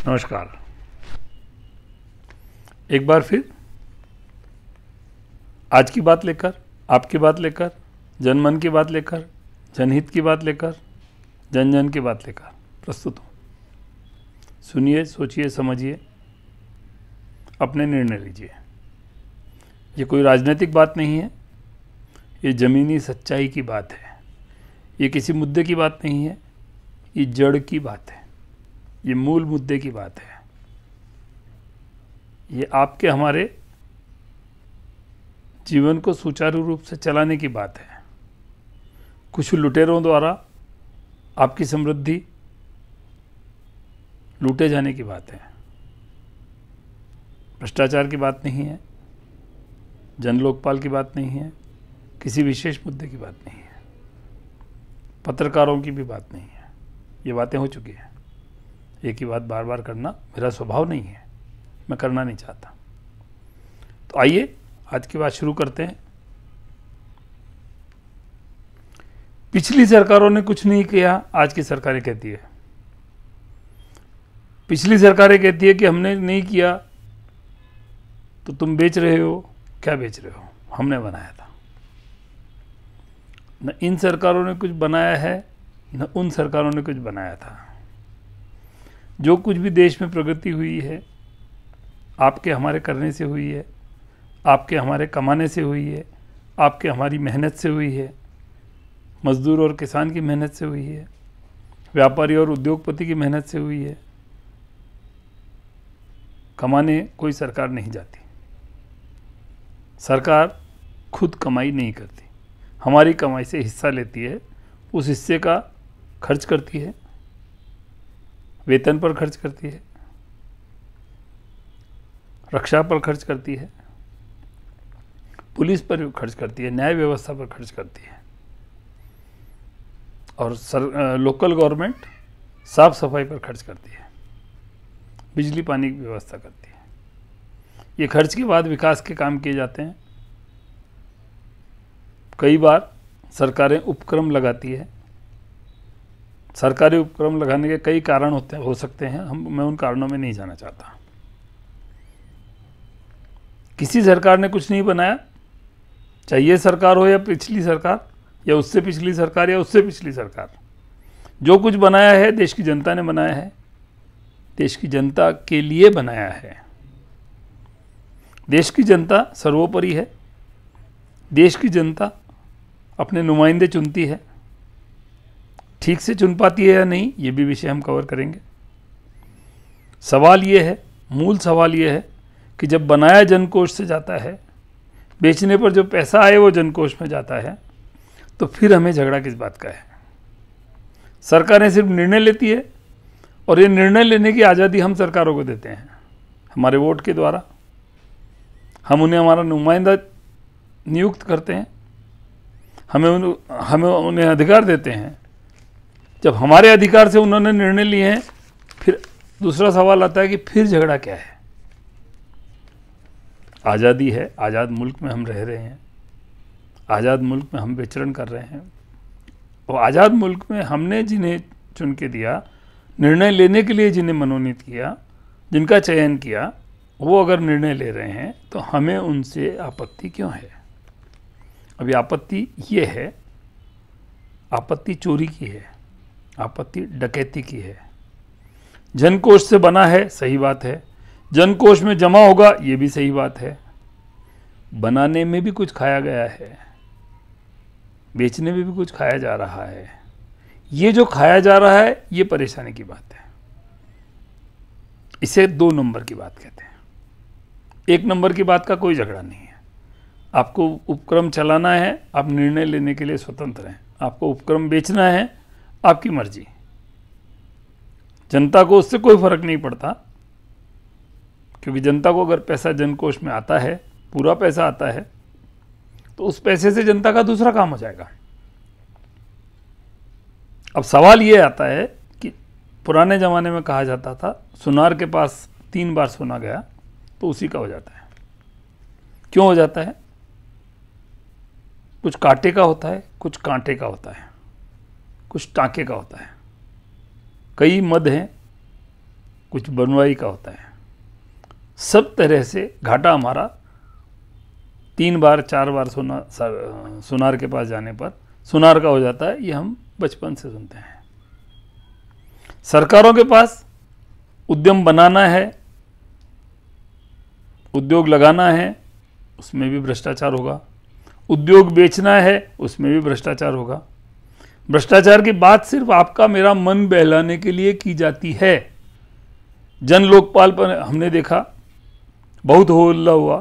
नमस्कार। एक बार फिर आज की बात लेकर, आपकी बात लेकर, जनमन की बात लेकर, जनहित की बात लेकर, जन जन की बात लेकर प्रस्तुत हूँ। सुनिए, सोचिए, समझिए, अपने निर्णय लीजिए। ये कोई राजनीतिक बात नहीं है, ये ज़मीनी सच्चाई की बात है। ये किसी मुद्दे की बात नहीं है, ये जड़ की बात है, ये मूल मुद्दे की बात है। ये आपके हमारे जीवन को सुचारू रूप से चलाने की बात है। कुछ लुटेरों द्वारा आपकी समृद्धि लूटे जाने की बात है। भ्रष्टाचार की बात नहीं है, जन लोकपाल की बात नहीं है, किसी विशेष मुद्दे की बात नहीं है, पत्रकारों की भी बात नहीं है। ये बातें हो चुकी हैं। एक ही बात बार बार करना मेरा स्वभाव नहीं है, मैं करना नहीं चाहता। तो आइए आज की बात शुरू करते हैं। पिछली सरकारों ने कुछ नहीं किया, आज की सरकारें कहती है। पिछली सरकारें कहती है कि हमने नहीं किया तो तुम बेच रहे हो। क्या बेच रहे हो? हमने बनाया था। न इन सरकारों ने कुछ बनाया है, न उन सरकारों ने कुछ बनाया था। जो कुछ भी देश में प्रगति हुई है, आपके हमारे करने से हुई है, आपके हमारे कमाने से हुई है, आपके हमारी मेहनत से हुई है, मजदूर और किसान की मेहनत से हुई है, व्यापारी और उद्योगपति की मेहनत से हुई है। कमाने कोई सरकार नहीं जाती। सरकार खुद कमाई नहीं करती, हमारी कमाई से हिस्सा लेती है, उस हिस्से का खर्च करती है, वेतन पर खर्च करती है, रक्षा पर खर्च करती है, पुलिस पर खर्च करती है, न्याय व्यवस्था पर खर्च करती है, और लोकल गवर्नमेंट साफ सफाई पर खर्च करती है, बिजली पानी की व्यवस्था करती है। ये खर्च के बाद विकास के काम किए जाते हैं। कई बार सरकारें उपक्रम लगाती है। सरकारी उपक्रम लगाने के कई कारण हो सकते हैं, मैं उन कारणों में नहीं जाना चाहता। किसी सरकार ने कुछ नहीं बनाया, चाहे ये सरकार हो या पिछली सरकार या उससे पिछली सरकार या उससे पिछली सरकार। जो कुछ बनाया है देश की जनता ने बनाया है, देश की जनता के लिए बनाया है। देश की जनता सर्वोपरि है। देश की जनता अपने नुमाइंदे चुनती है। ठीक से चुन पाती है या नहीं, ये भी विषय हम कवर करेंगे। सवाल ये है, मूल सवाल ये है कि जब बनाया जनकोष से जाता है, बेचने पर जो पैसा आए वो जनकोष में जाता है, तो फिर हमें झगड़ा किस बात का है? सरकारें सिर्फ निर्णय लेती है, और ये निर्णय लेने की आज़ादी हम सरकारों को देते हैं हमारे वोट के द्वारा। हम उन्हें हमारा नुमाइंदा नियुक्त करते हैं, हमें उन्हें अधिकार देते हैं। जब हमारे अधिकार से उन्होंने निर्णय लिए हैं, फिर दूसरा सवाल आता है कि फिर झगड़ा क्या है? आज़ादी है, आज़ाद मुल्क में हम रह रहे हैं, आज़ाद मुल्क में हम विचरण कर रहे हैं, और आज़ाद मुल्क में हमने जिन्हें चुन के दिया, निर्णय लेने के लिए जिन्हें मनोनीत किया, जिनका चयन किया, वो अगर निर्णय ले रहे हैं तो हमें उनसे आपत्ति क्यों है? अभी आपत्ति ये है, आपत्ति चोरी की है, आपत्ति डकैती की है। जनकोष से बना है, सही बात है। जनकोष में जमा होगा, ये भी सही बात है। बनाने में भी कुछ खाया गया है, बेचने में भी कुछ खाया जा रहा है। ये जो खाया जा रहा है, ये परेशानी की बात है। इसे 2 नंबर की बात कहते हैं। 1 नंबर की बात का कोई झगड़ा नहीं है। आपको उपक्रम चलाना है, आप निर्णय लेने के लिए स्वतंत्र हैं। आपको उपक्रम बेचना है, आपकी मर्जी। जनता को उससे कोई फर्क नहीं पड़ता, क्योंकि जनता को अगर पैसा जनकोष में आता है, पूरा पैसा आता है, तो उस पैसे से जनता का दूसरा काम हो जाएगा। अब सवाल ये आता है कि पुराने ज़माने में कहा जाता था, सुनार के पास 3 बार सोना गया तो उसी का हो जाता है। क्यों हो जाता है? कुछ कांटे का होता है, कुछ कांटे का होता है, कुछ टाँके का होता है। कई मद हैं, कुछ बनवाई का होता है। सब तरह से घाटा हमारा 3 बार 4 बार सुनार के पास जाने पर सुनार का हो जाता है। ये हम बचपन से सुनते हैं। सरकारों के पास उद्यम बनाना है, उद्योग लगाना है, उसमें भी भ्रष्टाचार होगा। उद्योग बेचना है, उसमें भी भ्रष्टाचार होगा। भ्रष्टाचार की बात सिर्फ आपका मेरा मन बहलाने के लिए की जाती है। जन लोकपाल पर हमने देखा, बहुत हो हल्ला हुआ,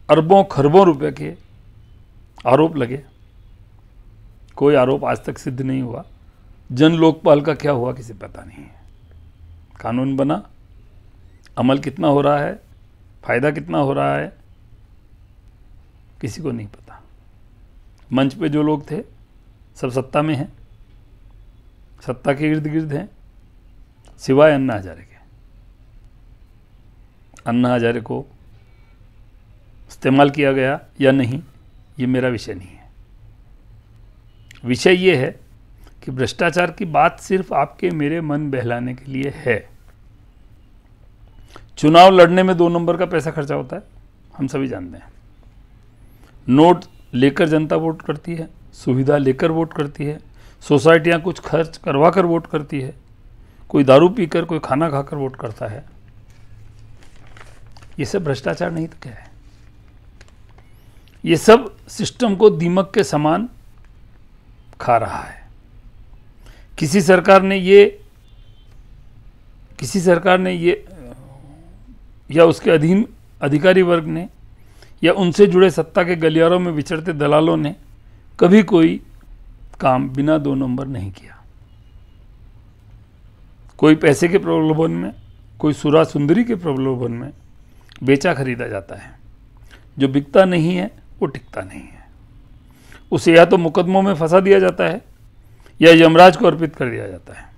अरबों खरबों रुपए के आरोप लगे, कोई आरोप आज तक सिद्ध नहीं हुआ। जन लोकपाल का क्या हुआ किसी पता नहीं है। कानून बना, अमल कितना हो रहा है, फायदा कितना हो रहा है, किसी को नहीं पता। मंच पे जो लोग थे सब सत्ता में हैं, सत्ता के इर्द गिर्द हैं, सिवाय अन्ना हजारे के। अन्ना हजारे को इस्तेमाल किया गया या नहीं, ये मेरा विषय नहीं है। विषय ये है कि भ्रष्टाचार की बात सिर्फ आपके मेरे मन बहलाने के लिए है। चुनाव लड़ने में 2 नंबर का पैसा खर्चा होता है, हम सभी जानते हैं। नोट लेकर जनता वोट करती है, सुविधा लेकर वोट करती है, सोसाइटियां कुछ खर्च करवा कर वोट करती है, कोई दारू पीकर, कोई खाना खाकर वोट करता है। ये सब भ्रष्टाचार नहीं तो क्या है? ये सब सिस्टम को दीमक के समान खा रहा है। किसी सरकार ने ये या उसके अधीन अधिकारी वर्ग ने या उनसे जुड़े सत्ता के गलियारों में विचरते दलालों ने कभी कोई काम बिना 2 नंबर नहीं किया। कोई पैसे के प्रलोभन में, कोई सुरा सुंदरी के प्रलोभन में बेचा खरीदा जाता है। जो बिकता नहीं है वो टिकता नहीं है। उसे या तो मुकदमों में फंसा दिया जाता है या यमराज को अर्पित कर दिया जाता है।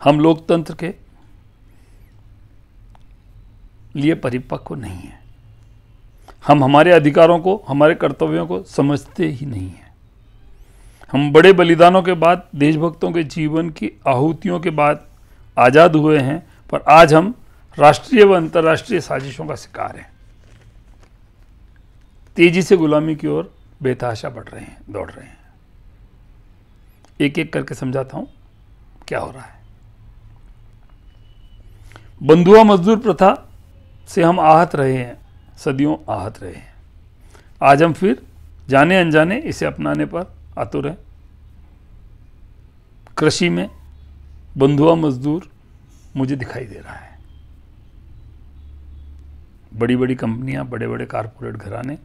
हम लोकतंत्र के लिए परिपक्व नहीं है। हम हमारे अधिकारों को, हमारे कर्तव्यों को समझते ही नहीं है। हम बड़े बलिदानों के बाद, देशभक्तों के जीवन की आहुतियों के बाद आज़ाद हुए हैं, पर आज हम राष्ट्रीय व अंतर्राष्ट्रीय साजिशों का शिकार हैं। तेजी से गुलामी की ओर बेतहाशा बढ़ रहे हैं, दौड़ रहे हैं। एक एक करके समझाता हूं क्या हो रहा है। बंधुआ मजदूर प्रथा से हम आहत रहे हैं, सदियों आहत रहे हैं। आज हम फिर जाने अनजाने इसे अपनाने पर आतुर हैं। कृषि में बंधुआ मजदूर मुझे दिखाई दे रहा है। बड़ी बड़ी कंपनियां, बड़े बड़े कारपोरेट घराने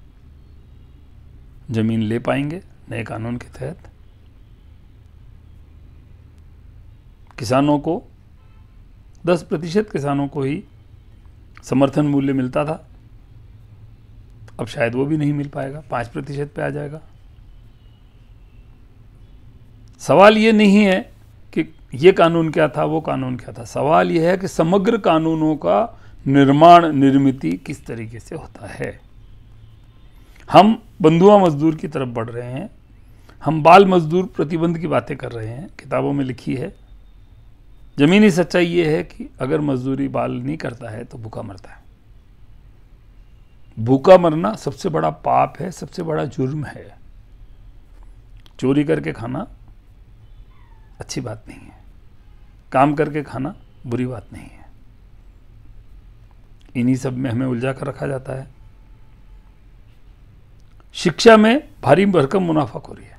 जमीन ले पाएंगे नए कानून के तहत। किसानों को 10% किसानों को ही समर्थन मूल्य मिलता था, अब शायद वो भी नहीं मिल पाएगा, 5% पे आ जाएगा। सवाल ये नहीं है कि ये कानून क्या था, वो कानून क्या था। सवाल ये है कि समग्र कानूनों का निर्माण, निर्मिति किस तरीके से होता है। हम बंधुआ मजदूर की तरफ बढ़ रहे हैं। हम बाल मजदूर प्रतिबंध की बातें कर रहे हैं, किताबों में लिखी है। जमीनी सच्चाई ये है कि अगर मजदूरी बाल नहीं करता है तो भूखा मरता है। भूखा मरना सबसे बड़ा पाप है, सबसे बड़ा जुर्म है। चोरी करके खाना अच्छी बात नहीं है, काम करके खाना बुरी बात नहीं है। इन्हीं सब में हमें उलझा कर रखा जाता है। शिक्षा में भारी भरकम मुनाफाखोरी है,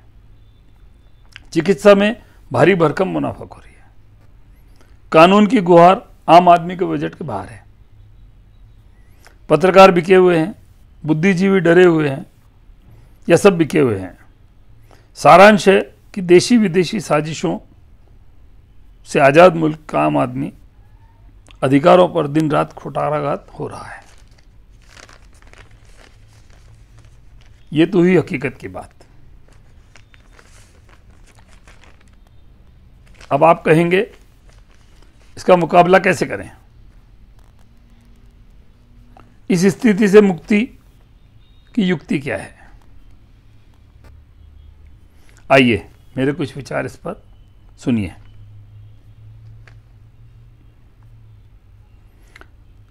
चिकित्सा में भारी भरकम मुनाफाखोरी है। कानून की गुहार आम आदमी के बजट के बाहर है। पत्रकार बिके हुए हैं, बुद्धिजीवी डरे हुए हैं, या सब बिके हुए हैं। सारांश है कि देशी विदेशी साजिशों से आज़ाद मुल्क का आम आदमी अधिकारों पर दिन रात कुठाराघात हो रहा है। ये तो हुई हकीकत की बात। अब आप कहेंगे इसका मुकाबला कैसे करें? इस स्थिति से मुक्ति की युक्ति क्या है? आइए मेरे कुछ विचार इस पर सुनिए।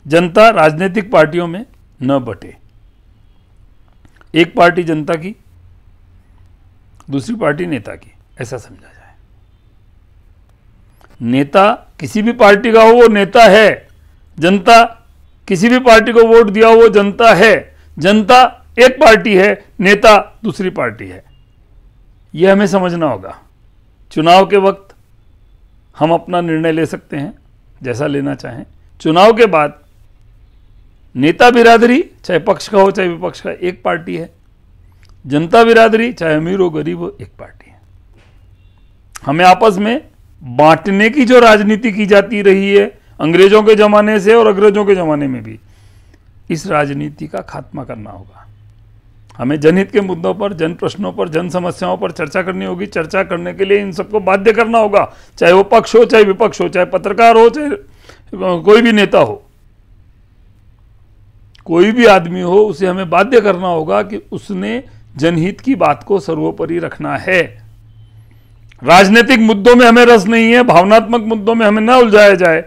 जनता राजनीतिक पार्टियों में न बटे। एक पार्टी जनता की, दूसरी पार्टी नेता की, ऐसा समझा जाए। नेता किसी भी पार्टी का हो वो नेता है, जनता किसी भी पार्टी को वोट दिया हो वो जनता है। जनता एक पार्टी है, नेता दूसरी पार्टी है। यह हमें समझना होगा। चुनाव के वक्त हम अपना निर्णय ले सकते हैं जैसा लेना चाहें। चुनाव के बाद नेता बिरादरी चाहे पक्ष का हो चाहे विपक्ष का, एक पार्टी है। जनता बिरादरी चाहे अमीर हो गरीब हो, एक पार्टी है। हमें आपस में बांटने की जो राजनीति की जाती रही है अंग्रेजों के जमाने से और अंग्रेजों के जमाने में भी, इस राजनीति का खात्मा करना होगा। हमें जनहित के मुद्दों पर, जन प्रश्नों पर, जन समस्याओं पर चर्चा करनी होगी। चर्चा करने के लिए इन सबको बाध्य करना होगा, चाहे वो पक्ष हो चाहे विपक्ष हो, चाहे पत्रकार हो चाहे कोई भी नेता हो, कोई भी आदमी हो, उसे हमें बाध्य करना होगा कि उसने जनहित की बात को सर्वोपरि रखना है। राजनीतिक मुद्दों में हमें रस नहीं है, भावनात्मक मुद्दों में हमें न उलझाया जाए।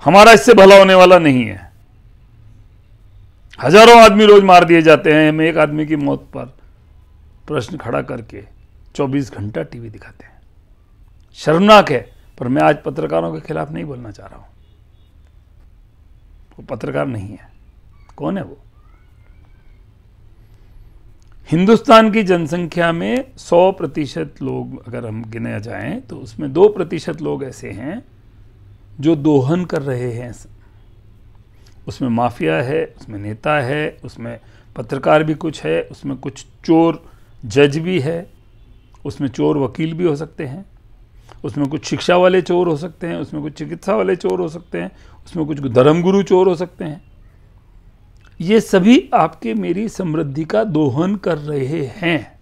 हमारा इससे भला होने वाला नहीं है। हजारों आदमी रोज मार दिए जाते हैं, हम एक आदमी की मौत पर प्रश्न खड़ा करके 24 घंटा टीवी दिखाते हैं। शर्मनाक है। पर मैं आज पत्रकारों के खिलाफ नहीं बोलना चाह रहा हूं। वो पत्रकार नहीं है। कौन है वो? हिंदुस्तान की जनसंख्या में 100% लोग अगर हम गिने जाएं तो उसमें 2% लोग ऐसे हैं जो दोहन कर रहे हैं। उसमें माफिया है, उसमें नेता है, उसमें पत्रकार भी कुछ है, उसमें कुछ चोर जज भी है, उसमें चोर वकील भी हो सकते हैं, उसमें कुछ शिक्षा वाले चोर हो सकते हैं, उसमें कुछ चिकित्सा वाले चोर हो सकते हैं, उसमें कुछ धर्मगुरु चोर हो सकते हैं। ये सभी आपके मेरी समृद्धि का दोहन कर रहे हैं।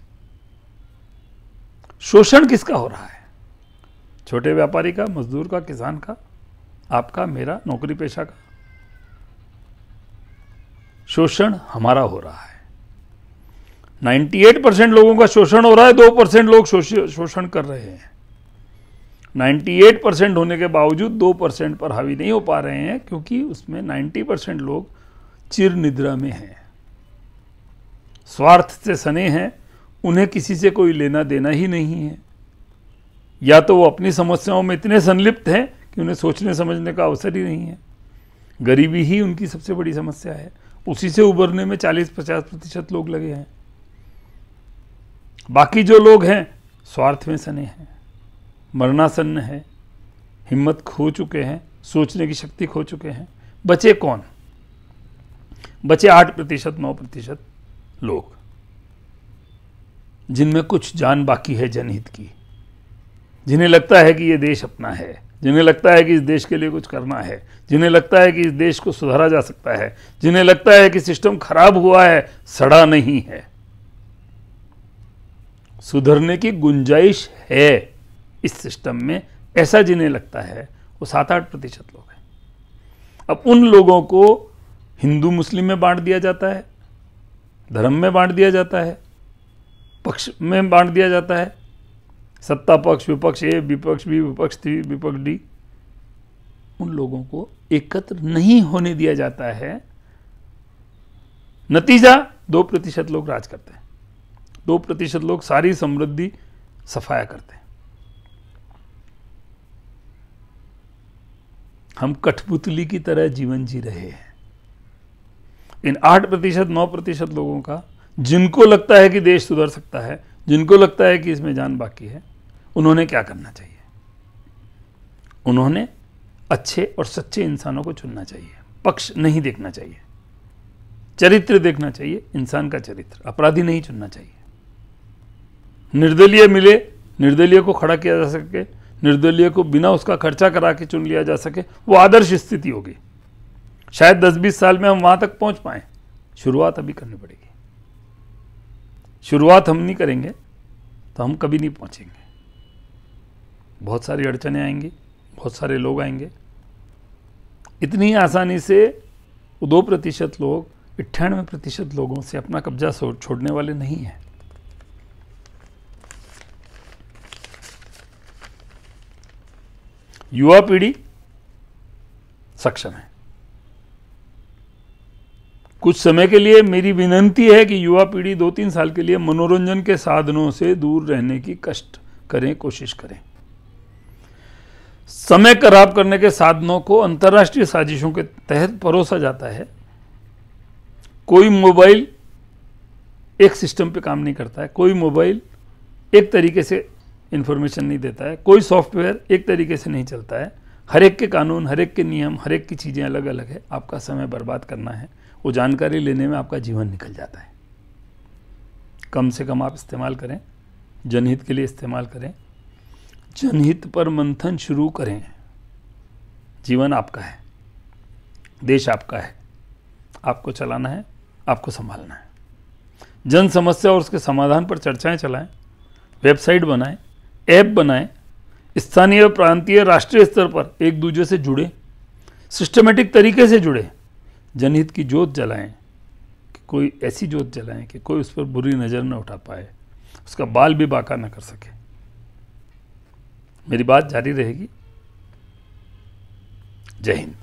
शोषण किसका हो रहा है? छोटे व्यापारी का, मजदूर का, किसान का, आपका, मेरा, नौकरी पेशा का। शोषण हमारा हो रहा है। 98% लोगों का शोषण हो रहा है, 2% लोग शोषण कर रहे हैं। 98% होने के बावजूद 2% पर हावी नहीं हो पा रहे हैं, क्योंकि उसमें 90% लोग चिर निद्रा में हैं, स्वार्थ से सने हैं। उन्हें किसी से कोई लेना देना ही नहीं है, या तो वो अपनी समस्याओं में इतने संलिप्त हैं कि उन्हें सोचने समझने का अवसर ही नहीं है। गरीबी ही उनकी सबसे बड़ी समस्या है। उसी से उबरने में 40-50% लोग लगे हैं। बाकी जो लोग हैं स्वार्थ में सने हैं, मरणासन्न है, हिम्मत खो चुके हैं, सोचने की शक्ति खो चुके हैं। बचे कौन? बचे 8%, 9% लोग, जिनमें कुछ जान बाकी है जनहित की, जिन्हें लगता है कि ये देश अपना है, जिन्हें लगता है कि इस देश के लिए कुछ करना है, जिन्हें लगता है कि इस देश को सुधारा जा सकता है, जिन्हें लगता है कि सिस्टम खराब हुआ है, सड़ा नहीं है, सुधरने की गुंजाइश है इस सिस्टम में, ऐसा जिन्हें लगता है, वो 7-8% लोग हैं। अब उन लोगों को हिंदू मुस्लिम में बांट दिया जाता है, धर्म में बांट दिया जाता है, पक्ष में बांट दिया जाता है, सत्ता पक्ष, विपक्ष ए, विपक्ष बी, विपक्ष सी, विपक्ष डी। उन लोगों को एकत्र नहीं होने दिया जाता है। नतीजा 2% लोग राज करते हैं, 2% लोग सारी समृद्धि सफाया करते हैं। हम कठपुतली की तरह जीवन जी रहे हैं। इन 8%, 9% लोगों का, जिनको लगता है कि देश सुधर सकता है, जिनको लगता है कि इसमें जान बाकी है, उन्होंने क्या करना चाहिए? उन्होंने अच्छे और सच्चे इंसानों को चुनना चाहिए। पक्ष नहीं देखना चाहिए, चरित्र देखना चाहिए, इंसान का चरित्र। अपराधी नहीं चुनना चाहिए। निर्दलीय मिले, निर्दलीय को खड़ा किया जा सके, निर्दलीय को बिना उसका खर्चा करा के चुन लिया जा सके, वो आदर्श स्थिति होगी। शायद 10-20 साल में हम वहां तक पहुंच पाए। शुरुआत अभी करनी पड़ेगी। शुरुआत हम नहीं करेंगे तो हम कभी नहीं पहुंचेंगे। बहुत सारी अड़चनें आएंगी, बहुत सारे लोग आएंगे। इतनी आसानी से 2% लोग 98% लोगों से अपना कब्जा छोड़ने वाले नहीं हैं। युवा पीढ़ी सक्षम है। कुछ समय के लिए मेरी विनती है कि युवा पीढ़ी 2-3 साल के लिए मनोरंजन के साधनों से दूर रहने की कष्ट करें, कोशिश करें। समय खराब करने के साधनों को अंतर्राष्ट्रीय साजिशों के तहत परोसा जाता है। कोई मोबाइल एक सिस्टम पे काम नहीं करता है, कोई मोबाइल एक तरीके से इंफॉर्मेशन नहीं देता है, कोई सॉफ्टवेयर एक तरीके से नहीं चलता है। हर एक के कानून, हर एक के नियम, हर एक की चीज़ें अलग अलग है। आपका समय बर्बाद करना है, वो जानकारी लेने में आपका जीवन निकल जाता है। कम से कम आप इस्तेमाल करें, जनहित के लिए इस्तेमाल करें, जनहित पर मंथन शुरू करें। जीवन आपका है, देश आपका है, आपको चलाना है, आपको संभालना है। जन समस्या और उसके समाधान पर चर्चाएं चलाएं, वेबसाइट बनाएं, ऐप बनाएं, स्थानीय, प्रांतीय, राष्ट्रीय स्तर पर एक दूसरे से जुड़े, सिस्टमेटिक तरीके से जुड़े, जनहित की ज्योत जलाएं कि कोई ऐसी ज्योत जलाएं कि कोई उस पर बुरी नज़र न उठा पाए, उसका बाल भी बाका न कर सके। मेरी बात जारी रहेगी। जय हिंद।